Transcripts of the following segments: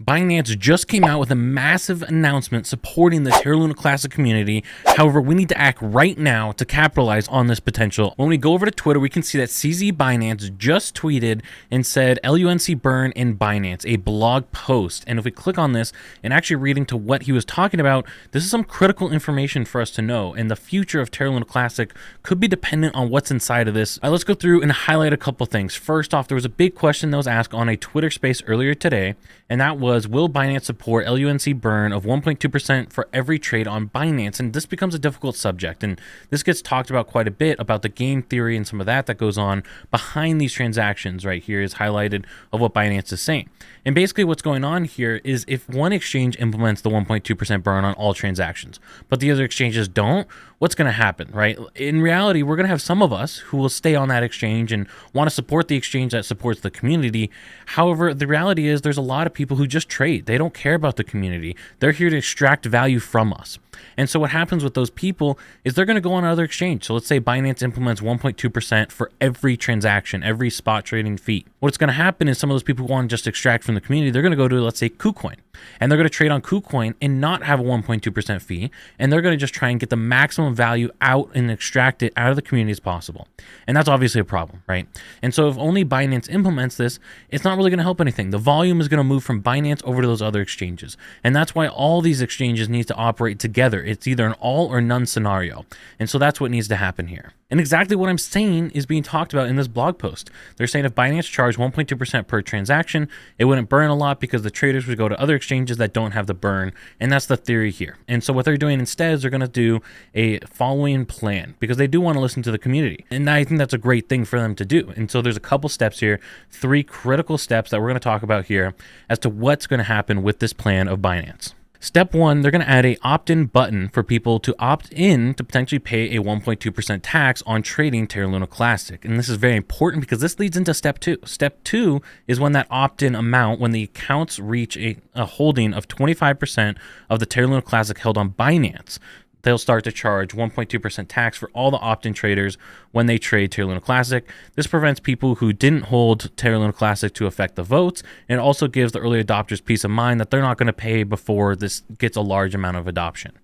Binance just came out with a massive announcement supporting the Terra Luna Classic community. However, we need to act right now to capitalize on this potential. When we go over to Twitter, we can see that CZ Binance just tweeted and said LUNC burn in Binance, a blog post. And if we click on this and actually read into what he was talking about, this is some critical information for us to know. And the future of Terra Luna Classic could be dependent on what's inside of this. Let's go through and highlight a couple things. First off, there was a big question that was asked on a Twitter space earlier today, and that was, will Binance support LUNC burn of 1.2% for every trade on Binance? And this becomes a difficult subject, and this gets talked about quite a bit about the game theory and some of that goes on behind these transactions. Right here is highlighted of what Binance is saying. And basically what's going on here is if one exchange implements the 1.2% burn on all transactions, but the other exchanges don't, what's going to happen, right? In reality, we're going to have some of us who will stay on that exchange and want to support the exchange that supports the community. However, the reality is there's a lot of people who just trade. They don't care about the community. They're here to extract value from us. And so what happens with those people is they're going to go on another exchange. So let's say Binance implements 1.2% for every transaction, every spot trading fee. What's going to happen is some of those people who want to just extract from the community, they're going to go to, let's say, KuCoin, and they're going to trade on KuCoin and not have a 1.2% fee. And they're going to just try and get the maximum value out and extract it out of the community as possible. And that's obviously a problem, right? And so if only Binance implements this, it's not really going to help anything. The volume is going to move from Binance over to those other exchanges. And that's why all these exchanges need to operate together. It's either an all or none scenario. And so that's what needs to happen here. And exactly what I'm saying is being talked about in this blog post. They're saying if Binance charged 1.2% per transaction, it wouldn't burn a lot because the traders would go to other exchanges that don't have the burn. And that's the theory here. And so what they're doing instead is they're going to do a following plan because they do want to listen to the community. And I think that's a great thing for them to do. And so there's a couple steps here, 3 critical steps that we're going to talk about here as to what's going to happen with this plan of Binance. Step 1, they're going to add a opt-in button for people to opt in to potentially pay a 1.2% tax on trading Terra Luna Classic. And this is very important because this leads into step 2. Step 2 is when that opt-in amount, when the accounts reach a holding of 25% of the Terra Luna Classic held on Binance, they'll start to charge 1.2% tax for all the opt-in traders when they trade Terra Luna Classic. This prevents people who didn't hold Terra Luna Classic to affect the votes, and it also gives the early adopters peace of mind that they're not going to pay before this gets a large amount of adoption.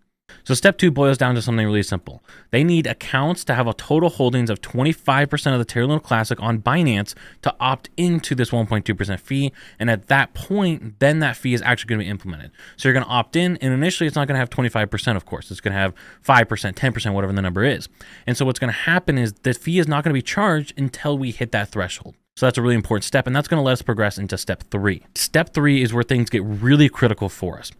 So step 2 boils down to something really simple. They need accounts to have a total holdings of 25% of the Terra Luna Classic on Binance to opt into this 1.2% fee. And at that point, then that fee is actually going to be implemented. So you're going to opt in, and initially it's not going to have 25%, of course. It's going to have 5%, 10%, whatever the number is. And so what's going to happen is the fee is not going to be charged until we hit that threshold. So that's a really important step, and that's going to let us progress into step 3. Step 3 is where things get really critical for us.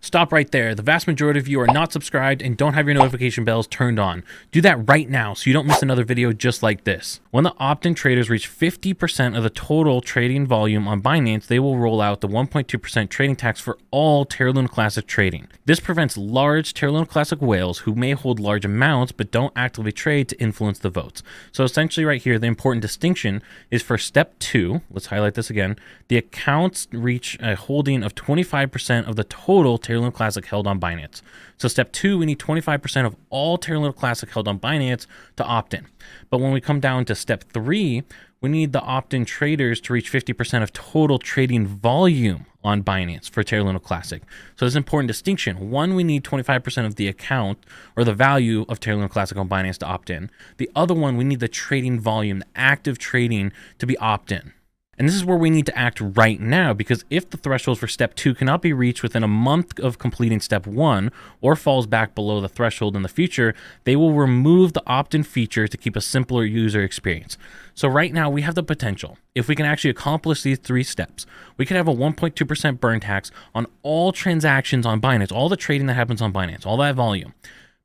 Stop right there. The vast majority of you are not subscribed and don't have your notification bells turned on. Do that right now so you don't miss another video just like this. When the opt-in traders reach 50% of the total trading volume on Binance, they will roll out the 1.2% trading tax for all Terra Luna Classic trading. This prevents large Terra Luna Classic whales who may hold large amounts but don't actively trade to influence the votes. So essentially right here, the important distinction is for step 2, let's highlight this again, the accounts reach a holding of 25% of the total Terra Luna Classic held on Binance. So step 2, we need 25% of all Terra Luna Classic held on Binance to opt in. But when we come down to step 3, we need the opt-in traders to reach 50% of total trading volume on Binance for Terra Luna Classic. So there's an important distinction. One, we need 25% of the account or the value of Terra Luna Classic on Binance to opt in. The other one, we need the trading volume, the active trading to be opt-in. And this is where we need to act right now, because if the thresholds for step 2 cannot be reached within a month of completing step 1 or falls back below the threshold in the future, they will remove the opt-in feature to keep a simpler user experience. So right now we have the potential, if we can actually accomplish these 3 steps, we could have a 1.2% burn tax on all transactions on Binance, all the trading that happens on Binance, all that volume.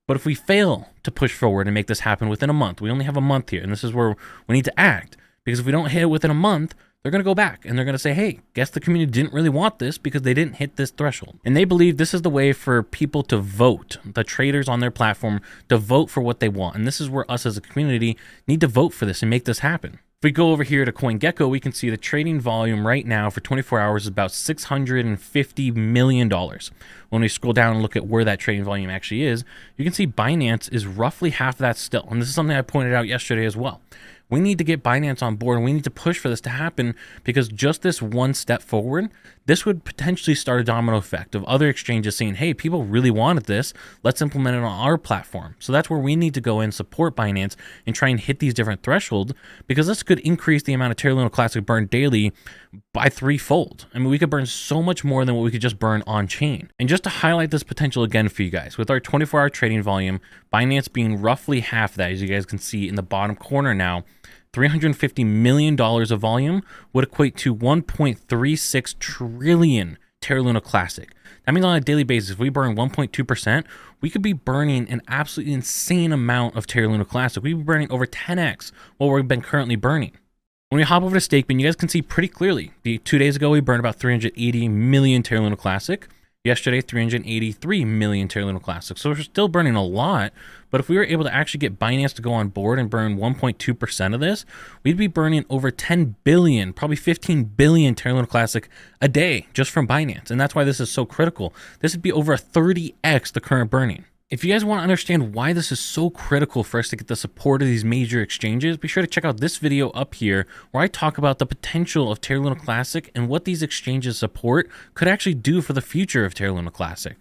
But if we fail to push forward and make this happen within a month, we only have a month here, and this is where we need to act, because if we don't hit it within a month, they're going to go back and they're going to say, hey, guess the community didn't really want this because they didn't hit this threshold. And they believe this is the way for people to vote, the traders on their platform to vote for what they want. And this is where us as a community need to vote for this and make this happen. If we go over here to CoinGecko, we can see the trading volume right now for 24 hours is about $650 million. When we scroll down and look at where that trading volume actually is, you can see Binance is roughly half of that still. And this is something I pointed out yesterday as well. We need to get Binance on board, and we need to push for this to happen, because just this one step forward, this would potentially start a domino effect of other exchanges saying, hey, people really wanted this, let's implement it on our platform. So that's where we need to go and support Binance and try and hit these different thresholds, because this could increase the amount of Terra Luna Classic burned daily by 3-fold. I mean, we could burn so much more than what we could just burn on chain. And just to highlight this potential again for you guys, with our 24-hour trading volume, Binance being roughly half that, as you guys can see in the bottom corner now, $350 million of volume would equate to 1.36 trillion Terra Luna Classic. That means on a daily basis, if we burn 1.2%, we could be burning an absolutely insane amount of Terra Luna Classic. We'd be burning over 10x what we've been currently burning. When we hop over to Stakeman, you guys can see pretty clearly. 2 days ago, we burned about 380 million Terra Luna Classic. Yesterday, 383 million Terra Luna Classic. So we're still burning a lot, but if we were able to actually get Binance to go on board and burn 1.2% of this, we'd be burning over 10 billion, probably 15 billion Terra Luna Classic a day just from Binance. And that's why this is so critical. This would be over 30x the current burning. If you guys want to understand why this is so critical for us to get the support of these major exchanges, be sure to check out this video up here where I talk about the potential of Terra Luna Classic and what these exchanges support could actually do for the future of Terra Luna Classic.